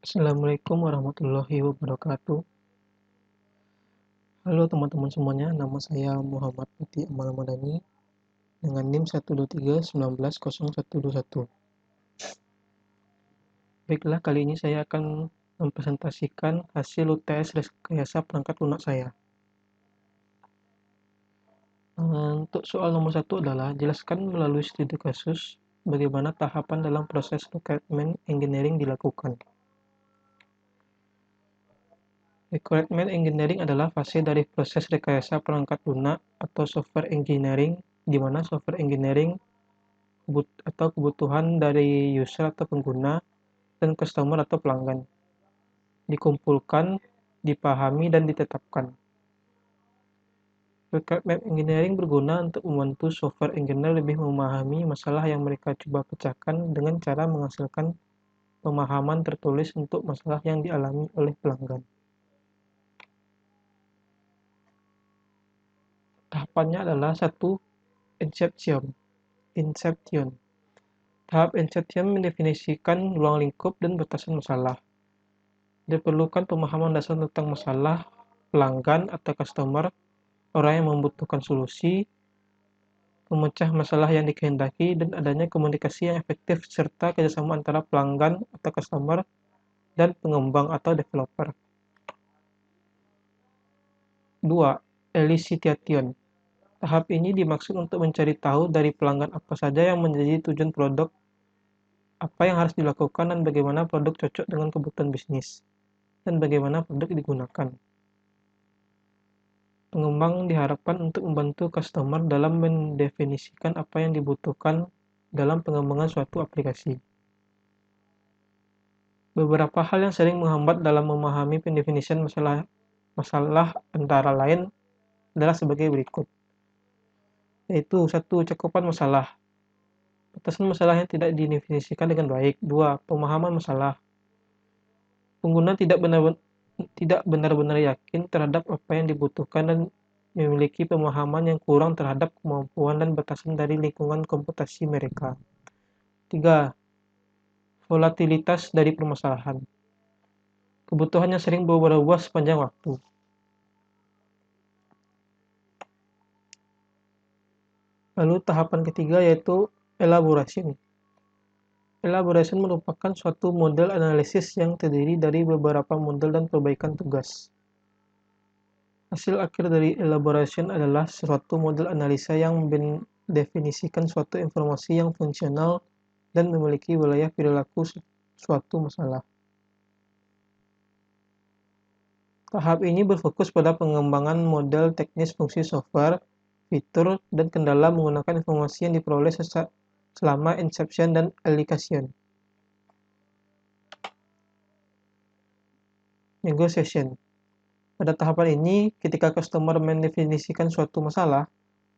Assalamualaikum warahmatullahi wabarakatuh. Halo teman-teman semuanya, nama saya Muhammad Putih Amal Madani dengan NIM 123190121. Baiklah, kali ini saya akan mempresentasikan hasil UTS rekayasa perangkat lunak saya. Untuk soal nomor 1 adalah jelaskan melalui studi kasus bagaimana tahapan dalam proses requirement engineering dilakukan. Requirement engineering adalah fase dari proses rekayasa perangkat lunak atau software engineering, di mana software engineering atau kebutuhan dari user atau pengguna dan customer atau pelanggan dikumpulkan, dipahami, dan ditetapkan. Requirement engineering berguna untuk membantu software engineer lebih memahami masalah yang mereka coba pecahkan dengan cara menghasilkan pemahaman tertulis untuk masalah yang dialami oleh pelanggan. Tahapannya adalah 1. Inception. Tahap Inception mendefinisikan ruang lingkup dan batasan masalah. Diperlukan pemahaman dasar tentang masalah pelanggan atau customer, orang yang membutuhkan solusi, pemecah masalah yang dikehendaki, dan adanya komunikasi yang efektif serta kerjasama antara pelanggan atau customer dan pengembang atau developer. 2. Elicitation. Tahap ini dimaksud untuk mencari tahu dari pelanggan apa saja yang menjadi tujuan produk, apa yang harus dilakukan, dan bagaimana produk cocok dengan kebutuhan bisnis, dan bagaimana produk digunakan. Pengembang diharapkan untuk membantu customer dalam mendefinisikan apa yang dibutuhkan dalam pengembangan suatu aplikasi. Beberapa hal yang sering menghambat dalam memahami pendefinisian masalah antara lain adalah sebagai berikut, yaitu 1. Cakupan masalah. Batasan masalah yang tidak didefinisikan dengan baik. 2. Pemahaman masalah. Pengguna tidak benar-benar yakin terhadap apa yang dibutuhkan dan memiliki pemahaman yang kurang terhadap kemampuan dan batasan dari lingkungan komputasi mereka. 3. Volatilitas dari permasalahan. Kebutuhan yang sering berubah-ubah sepanjang waktu. Lalu tahapan ketiga yaitu elaboration. Elaboration merupakan suatu model analisis yang terdiri dari beberapa model dan perbaikan tugas. Hasil akhir dari elaboration adalah suatu model analisa yang mendefinisikan suatu informasi yang fungsional dan memiliki wilayah perilaku suatu masalah. Tahap ini berfokus pada pengembangan model teknis fungsi software, fitur, dan kendala menggunakan informasi yang diperoleh selama inception dan elicitation. Negotiation. Pada tahapan ini, ketika customer mendefinisikan suatu masalah,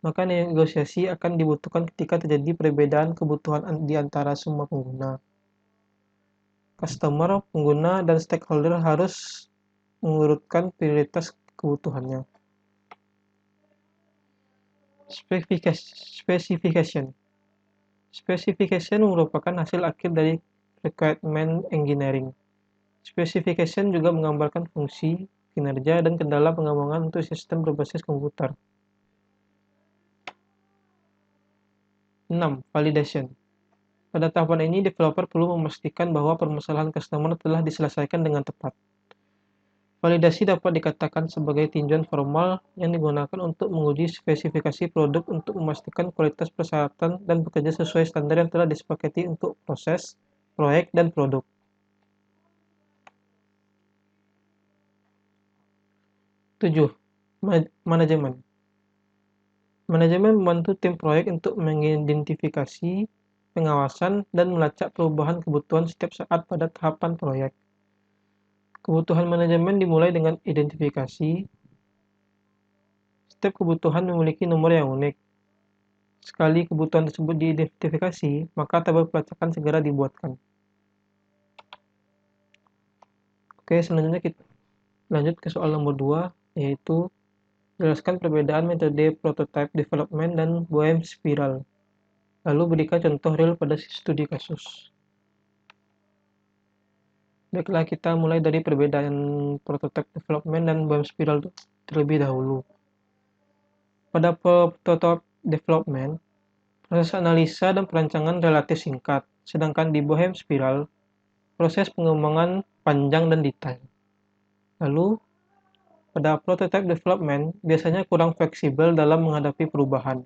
maka negosiasi akan dibutuhkan ketika terjadi perbedaan kebutuhan di antara semua pengguna. Customer, pengguna, dan stakeholder harus mengurutkan prioritas kebutuhannya. Specification merupakan hasil akhir dari requirement engineering. Specification juga menggambarkan fungsi, kinerja, dan kendala pengembangan untuk sistem berbasis komputer. 6. Validation. Pada tahapan ini, developer perlu memastikan bahwa permasalahan customer telah diselesaikan dengan tepat. Validasi dapat dikatakan sebagai tinjauan formal yang digunakan untuk menguji spesifikasi produk untuk memastikan kualitas persyaratan dan bekerja sesuai standar yang telah disepakati untuk proses, proyek, dan produk. 7. Manajemen. Manajemen membantu tim proyek untuk mengidentifikasi, pengawasan, dan melacak perubahan kebutuhan setiap saat pada tahapan proyek. Kebutuhan manajemen dimulai dengan identifikasi. Setiap kebutuhan memiliki nomor yang unik. Sekali kebutuhan tersebut diidentifikasi, maka tabel pelacakan segera dibuatkan. Oke, selanjutnya kita lanjut ke soal nomor 2, yaitu jelaskan perbedaan metode prototype development dan Boehm spiral. Lalu berikan contoh real pada studi kasus. Baiklah, kita mulai dari perbedaan prototype development dan BOM spiral terlebih dahulu. Pada prototype development, proses analisa dan perancangan relatif singkat, sedangkan di BOM spiral, proses pengembangan panjang dan detail. Lalu, pada prototype development, biasanya kurang fleksibel dalam menghadapi perubahan,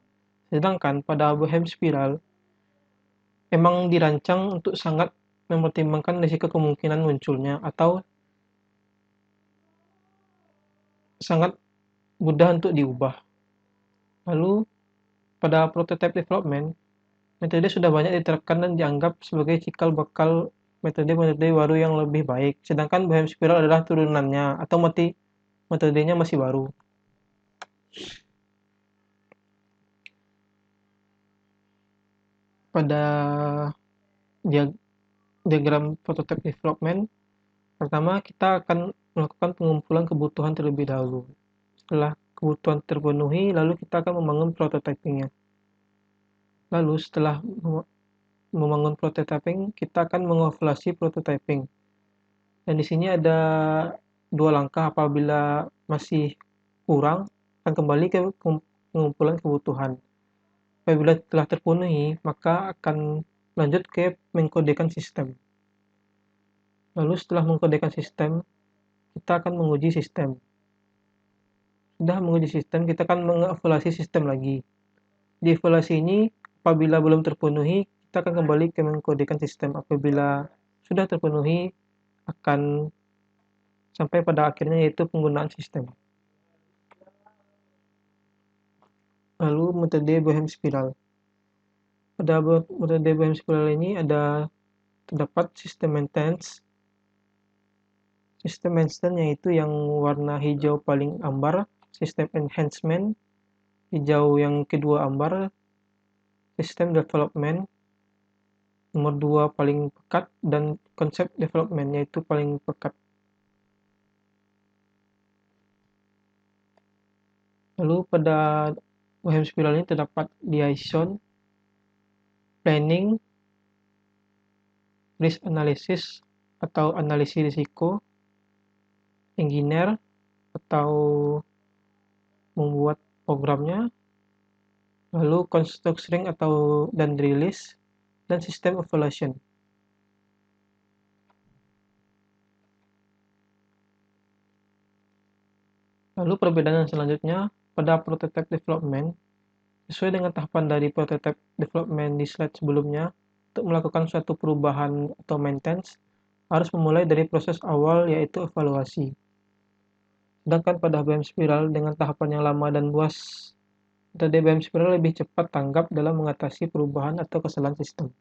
sedangkan pada BOM spiral, memang dirancang untuk sangat mempertimbangkan risiko kemungkinan munculnya atau sangat mudah untuk diubah. Lalu, pada prototype development, metode sudah banyak diterapkan dan dianggap sebagai cikal bakal metode-metode baru yang lebih baik, sedangkan BOM spiral adalah turunannya atau metodenya masih baru. Pada diagram prototype development, pertama kita akan melakukan pengumpulan kebutuhan terlebih dahulu. Setelah kebutuhan terpenuhi, lalu kita akan membangun prototypingnya. Lalu setelah membangun prototyping, kita akan mengevaluasi prototyping. Dan di sini ada dua langkah. Apabila masih kurang, akan kembali ke pengumpulan kebutuhan. Apabila telah terpenuhi, maka akan lanjut ke mengkodekan sistem. Lalu setelah mengkodekan sistem, kita akan menguji sistem. Sudah menguji sistem, kita akan mengevaluasi sistem lagi. Di evaluasi ini, apabila belum terpenuhi, kita akan kembali ke mengkodekan sistem. Apabila sudah terpenuhi, akan sampai pada akhirnya yaitu penggunaan sistem. Lalu metode BOM spiral. Pada metode BOM spiral ini terdapat sistem maintenance. Sistem maintenance yaitu yang warna hijau paling ambar, sistem enhancement, hijau yang kedua ambar, sistem development, nomor 2 paling pekat, dan konsep development yaitu paling pekat. Lalu pada BOM spiral ini terdapat liaison, planning, risk analysis atau analisis risiko, engineer atau membuat programnya, lalu constructing dan release, dan sistem evaluation. Lalu perbedaan yang selanjutnya pada prototype development, sesuai dengan tahapan dari prototype development di slide sebelumnya, untuk melakukan suatu perubahan atau maintenance, harus memulai dari proses awal yaitu evaluasi. Sedangkan pada BOM spiral dengan tahapan yang lama dan luas, metode BOM spiral lebih cepat tanggap dalam mengatasi perubahan atau kesalahan sistem.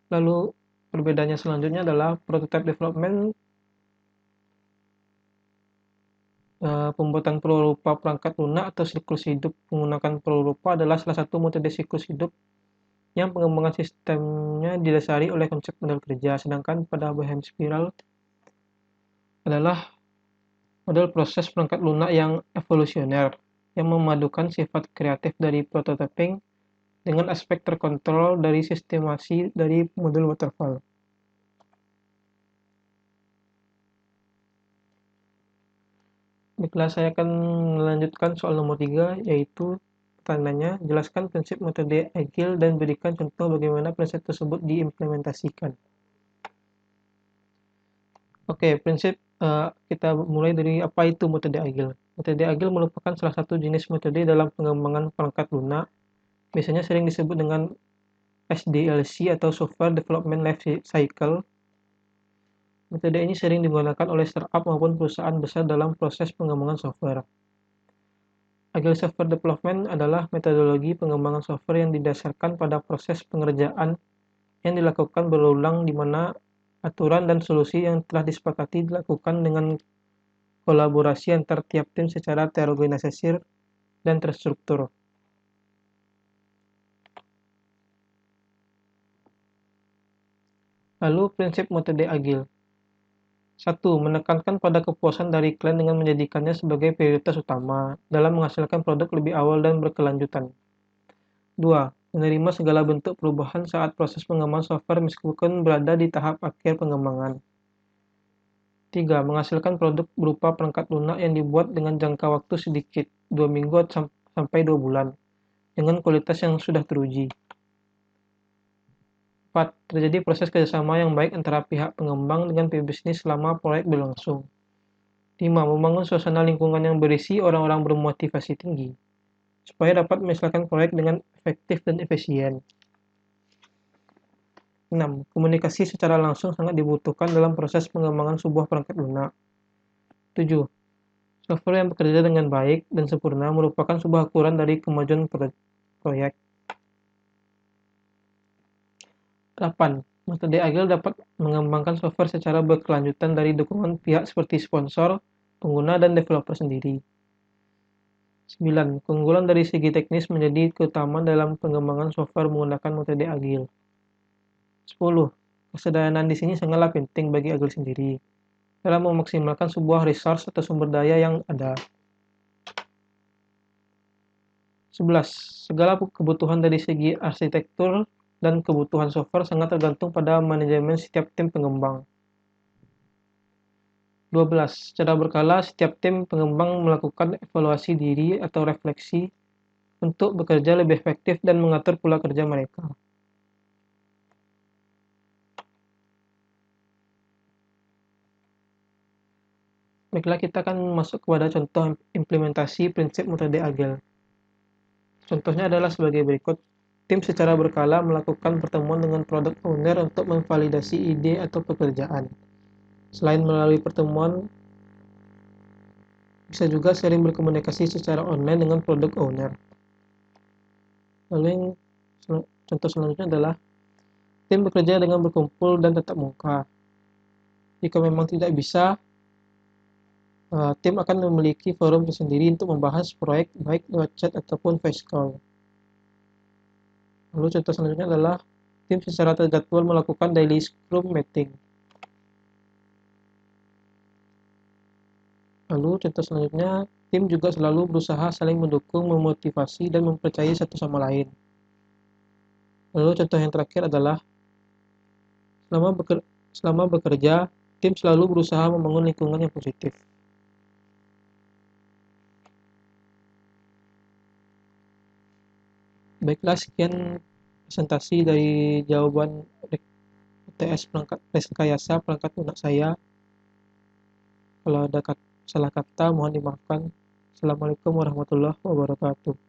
Lalu perbedaannya selanjutnya adalah prototype development, pembuatan prarupa perangkat lunak atau siklus hidup menggunakan prarupa adalah salah satu metode siklus hidup yang pengembangan sistemnya didasari oleh konsep model kerja, sedangkan pada BOM spiral adalah model proses perangkat lunak yang evolusioner, yang memadukan sifat kreatif dari prototyping dengan aspek terkontrol dari sistemasi dari model waterfall. Baiklah, saya akan melanjutkan soal nomor 3, yaitu pertanyaannya, jelaskan prinsip metode agile dan berikan contoh bagaimana prinsip tersebut diimplementasikan. Oke, prinsip kita mulai dari apa itu metode agile. Metode agile merupakan salah satu jenis metode dalam pengembangan perangkat lunak, biasanya sering disebut dengan SDLC atau Software Development Life Cycle. Metode ini sering digunakan oleh startup maupun perusahaan besar dalam proses pengembangan software. Agile Software Development adalah metodologi pengembangan software yang didasarkan pada proses pengerjaan yang dilakukan berulang di mana aturan dan solusi yang telah disepakati dilakukan dengan kolaborasi antar tiap tim secara terorganisir dan terstruktur. Lalu prinsip metode agile. 1. Menekankan pada kepuasan dari klien dengan menjadikannya sebagai prioritas utama dalam menghasilkan produk lebih awal dan berkelanjutan. 2. menerima segala bentuk perubahan saat proses pengembangan software meskipun berada di tahap akhir pengembangan. 3. Menghasilkan produk berupa perangkat lunak yang dibuat dengan jangka waktu sedikit, 2 minggu sampai 2 bulan, dengan kualitas yang sudah teruji. 4. Terjadi proses kerjasama yang baik antara pihak pengembang dengan pebisnis selama proyek berlangsung. 5. Membangun suasana lingkungan yang berisi orang-orang bermotivasi tinggi, supaya dapat menyelesaikan proyek dengan efektif dan efisien. 6. Komunikasi secara langsung sangat dibutuhkan dalam proses pengembangan sebuah perangkat lunak. 7. Software yang bekerja dengan baik dan sempurna merupakan sebuah ukuran dari kemajuan proyek. 8. Metode Agile dapat mengembangkan software secara berkelanjutan dari dukungan pihak seperti sponsor, pengguna, dan developer sendiri. 9. Keunggulan dari segi teknis menjadi keutamaan dalam pengembangan software menggunakan metode Agile. 10. Kesederhanaan di sini sangatlah penting bagi Agile sendiri dalam memaksimalkan sebuah resource atau sumber daya yang ada. 11. Segala kebutuhan dari segi arsitektur dan kebutuhan software sangat tergantung pada manajemen setiap tim pengembang. 12. Secara berkala, setiap tim pengembang melakukan evaluasi diri atau refleksi untuk bekerja lebih efektif dan mengatur pola kerja mereka. Baiklah, kita akan masuk kepada contoh implementasi prinsip metode Agile. Contohnya adalah sebagai berikut. Tim secara berkala melakukan pertemuan dengan product owner untuk memvalidasi ide atau pekerjaan. Selain melalui pertemuan, bisa juga sering berkomunikasi secara online dengan product owner. Lalu contoh selanjutnya adalah tim bekerja dengan berkumpul dan tatap muka. Jika memang tidak bisa, tim akan memiliki forum tersendiri untuk membahas proyek baik lewat chat ataupun face call. Lalu contoh selanjutnya adalah tim secara terjadwal melakukan daily scrum meeting. Lalu contoh selanjutnya, tim juga selalu berusaha saling mendukung, memotivasi, dan mempercayai satu sama lain. Lalu contoh yang terakhir adalah selama bekerja, tim selalu berusaha membangun lingkungan yang positif. Baiklah, sekian presentasi dari jawaban UTS perangkat rekayasa perangkat lunak saya. Kalau ada salah kata, mohon dimaafkan. Assalamualaikum warahmatullahi wabarakatuh.